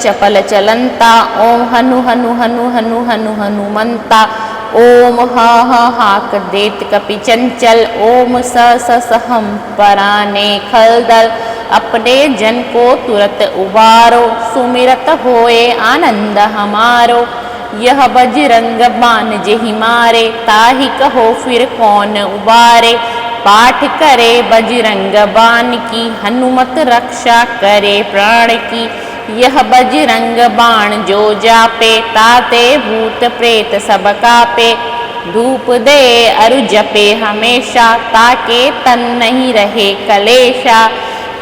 चपल चलंता। ओम हनु हनु हनु हनु हनु हनुमंता। ओम हाक देत कपि चंचल। ओम सहम पराने खलदल। अपने जन को तुरत उबारो। सुमिरत होए आनंद हमारो। यह बजरंग बाण जेहि मारे। ताहि कहो फिर कौन उबारे। पाठ करे बजरंग बाण की। हनुमत रक्षा करे प्राण की। यह बजरंग बाण जो जापे। ताते भूत प्रेत सब कापे। धूप दे अरु जपे हमेशा। ताके तन नहीं रहे कलेशा।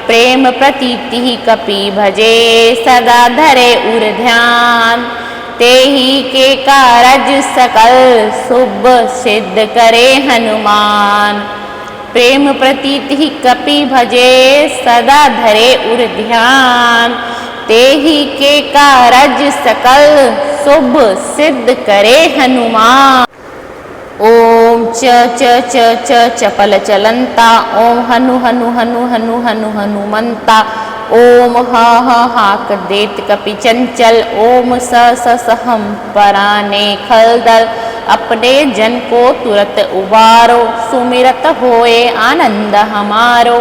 प्रेम प्रतीति कपि भजे। सदा धरे उर ध्यान। तेहि के कारज सकल। शुभ सिद्ध करे हनुमान। प्रेम प्रतीति कपि भजे। सदा धरे उर ध्यान। तेहि के कारज सकल। शुभ सिद्ध करे हनुमान। ओम चपल चलंता। ओम हनु हनु हनु हनु हनु हनुमंता। ओम हाक देत कपि चंचल। ओम सहम पराने खलदल। अपने जन को तुरत उबारो। सुमिरत होए आनंद हमारो।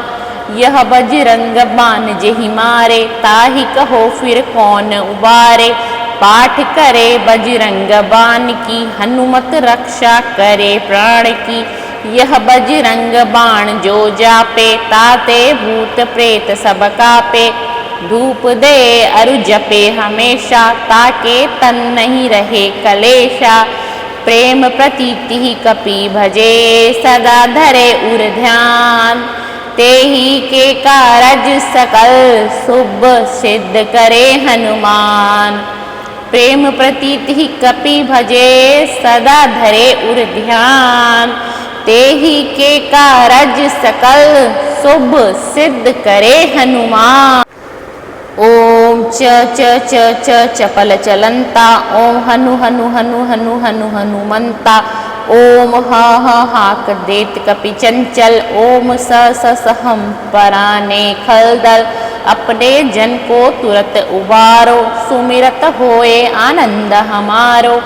यह बजरंग बाण जेहि मारे। ताहि कहो फिर कौन उबारे। पाठ करे बजरंग बाण की। हनुमत रक्षा करे प्राण की। यह बजरंग बाण जो जापे। ताते भूत प्रेत सब कापे। धूप दे अरु जपे हमेशा। ताके तन नहीं रहे कलेशा। प्रेम प्रतीति कपि भजे। सदा धरे उर ध्यान। तेहि के कारज सकल। शुभ सिद्ध करे हनुमान। प्रेम प्रतीति कपि भजे। सदा धरे उर ध्यान। तेहि के कारज सकल। शुभ सिद्ध करे हनुमान। ओम चपल चलंता। ओम हनु हनु हनु हनु हनु हनुमंता। ओम हाक देत कपि चंचल। ओम सहम पराने खलदल। अपने जन को तुरत उबारो। सुमिरत होए आनंद हमारो।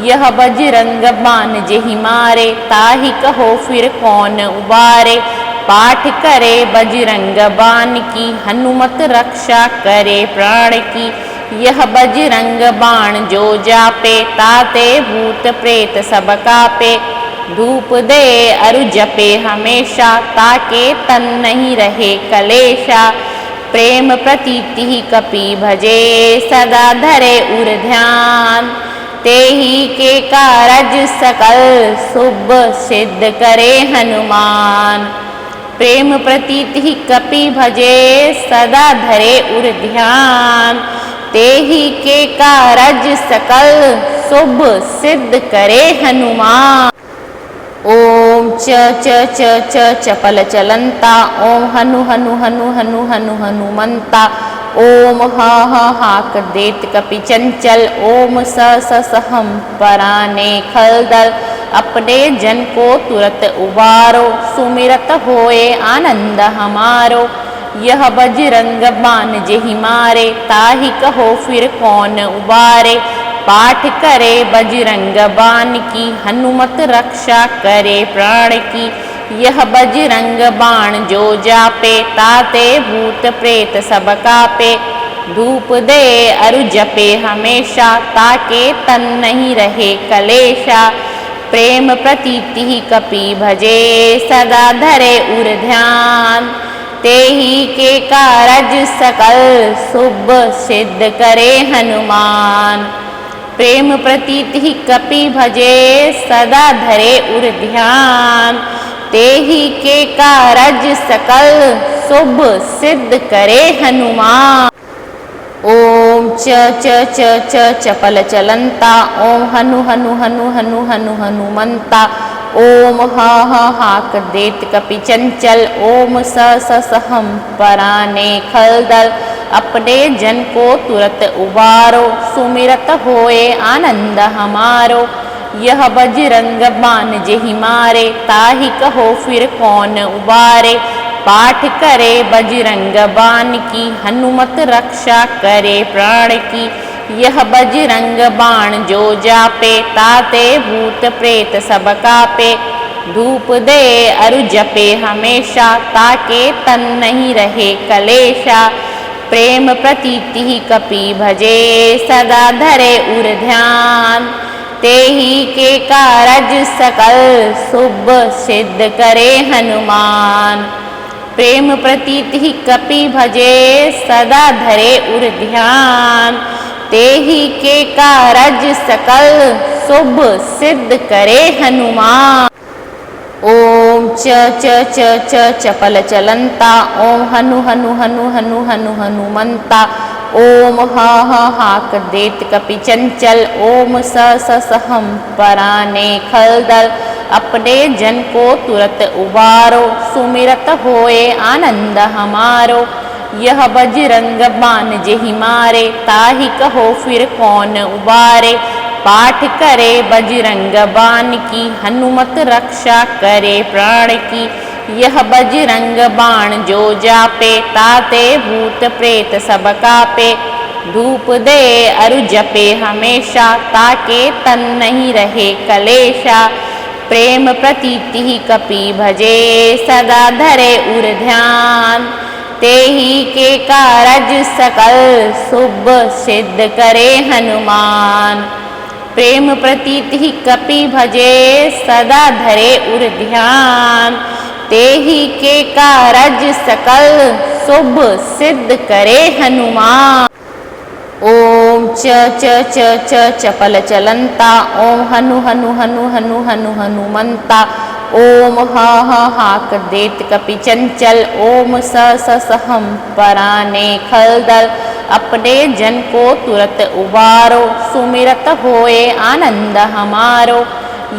यह बजरंग बाण जेहि मारे। ताहि कहो फिर कौन उबारे। पाठ करे बजरंग बाण की। हनुमत रक्षा करे प्राण की। यह बजरंग बाण जो जापे। ताते भूत प्रेत सब कापे। धूप दे अरु जपे हमेशा। ताके तन नहीं रहे कलेशा। प्रेम प्रतीति कपि भजे। सदा धरे उर ध्यान। तेहि के कारज सकल। शुभ सिद्ध करे हनुमान। प्रेम प्रतीति कपि भजे। सदा धरे उर ध्यान। तेहि के कारज सकल। शुभ सिद्ध करे हनुमान। ओम चपल चलंता। ओम हनु हनु हनु हनु हनु हनुमंता। ओम हाक देत कपि चंचल। ओम सहम पराने खलदल। अपने जन को तुरत उबारो। सुमिरत होए आनंद हमारो। यह बजरंग बाण जेहि मारे। ताहि कहो फिर कौन उबारे। पाठ करे बजरंग बाण की। हनुमत रक्षा करे प्राण की। यह बजरंग बाण जो जापे। ताते भूत प्रेत सब कापे। धूप दे अरु जपे हमेशा। ताके तन नहीं रहे कलेशा। प्रेम प्रतीति कपि भजे। सदा धरे उर ध्यान। तेहि के कारज सकल। शुभ सिद्ध करे हनुमान। प्रेम प्रतीति कपि भजे। सदा धरे उर ध्यान। तेहि के कारज सकल। शुभ सिद्ध करे हनुमान। ओम चपल चलंता। ओम हनु हनु हनु हनु हनु हनुमंता। ओम हाक देत कपि चंचल। ओम सहम पराने खलदल। अपने जन को तुरत उबारो। सुमिरत होए आनंद हमारो। यह बजरंग बाण जेहि मारे। ताहि कहो फिर कौन उबारे। पाठ करे बजरंग बाण की, हनुमत रक्षा करे प्राण की। यह बजरंग बाण जो जापे, ताते भूत प्रेत सब कापे। धूप दे अरु जपे हमेशा, ताके तन नहीं रहे कलेशा। प्रेम प्रतीति कपि भजे, सदा धरे उर ध्यान। तेहि के कारज सकल, शुभ सिद्ध करे हनुमान। प्रेम प्रतीति कपि भजे, सदा धरे उर ध्यान। तेहि के कारज सकल, शुभ सिद्ध करे हनुमान। ओम च च च च चपल चलंता, ओम हनु हनु हनु हनु हनु हनुमंता। ओम ह ह हाक देत कपि चंचल, ओम स स सहम पराने खलदल। अपने जन को तुरत उबारो, सुमिरत होए आनंद हमारो। यह बजरंग बाण जेहि मारे, ताहि कहो फिर कौन उबारे। पाठ करे बजरंग बाण की, हनुमत रक्षा करे प्राण की। यह बजरंग बाण जो जापे, ताते भूत प्रेत सब कापे। धूप दे अरु जपे हमेशा, ताके तन नहीं रहे कलेशा। प्रेम प्रतीति कपि भजे, सदा धरे उर ध्यान। तेहि के कारज सकल, शुभ सिद्ध करे हनुमान। प्रेम प्रतीति कपि भजे, सदा धरे उर ध्यान। तेहि के कारज सकल, शुभ सिद्ध करे हनुमान। ओम च च च च चपल चलंता, ओम हनु हनु हनु हनु हनु हनुमंता। ओम ह ह हाक देत कपि चंचल, ओम स स सहम पराने खलदल। अपने जन को तुरत उबारो, सुमिरत होए आनंद हमारो।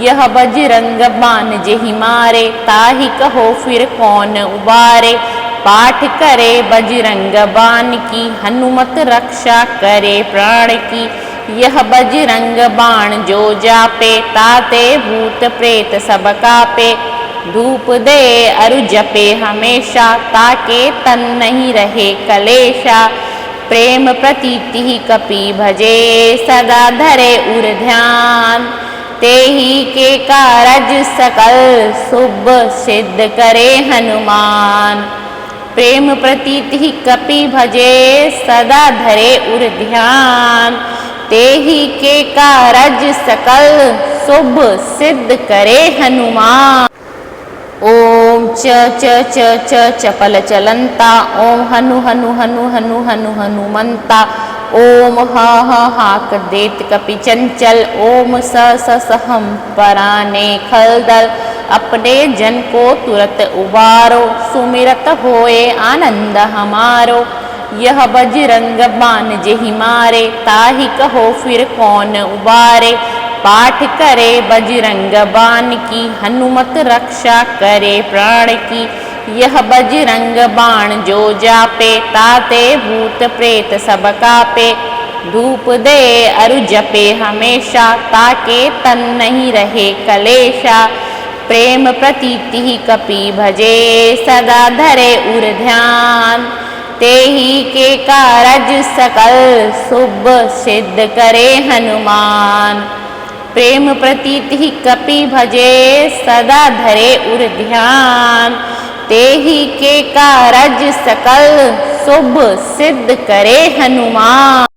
यह बजरंग बाण जेहि मारे, ताहि कहो फिर कौन उबारे। पाठ करे बजरंग बाण की, हनुमत रक्षा करे प्राण की। यह बजरंग बाण जो जापे, ताते भूत प्रेत सब कापे। धूप दे अरु जपे हमेशा, ताके तन नहीं रहे कलेशा। प्रेम प्रतीति कपि भजे, सदा धरे उर ध्यान। तेहि के कारज सकल, शुभ सिद्ध करे हनुमान। प्रेम प्रतीति कपि भजे, सदा धरे उर ध्यान। तेहि के कारज सकल, शुभ सिद्ध करे हनुमान। ओम च च च च चपल चलंता, ओम हनु हनु हनु हनु हनु हनुमंता। ओम ह ह हाक देत कपि चंचल, ओम स स सहम पराने खलदल। अपने जन को तुरत उबारो, सुमिरत होए आनंद हमारो। यह बजरंग बाण जेहि मारे, ताहि कहो फिर कौन उबारे। पाठ करे बजरंग बाण की, हनुमत रक्षा करे प्राण की। यह बजरंग बाण जो जापे, ताते भूत प्रेत सब कापे। धूप दे अरु जपे हमेशा, ताके तन नहीं रहे कलेशा। प्रेम प्रतीति कपि भजे, सदा धरे उर ध्यान। तेहि के कारज सकल, शुभ सिद्ध करे हनुमान। प्रेम प्रतीति कपि भजे, सदा धरे उर ध्यान। तेहि के कारज सकल, शुभ सिद्ध करे हनुमान।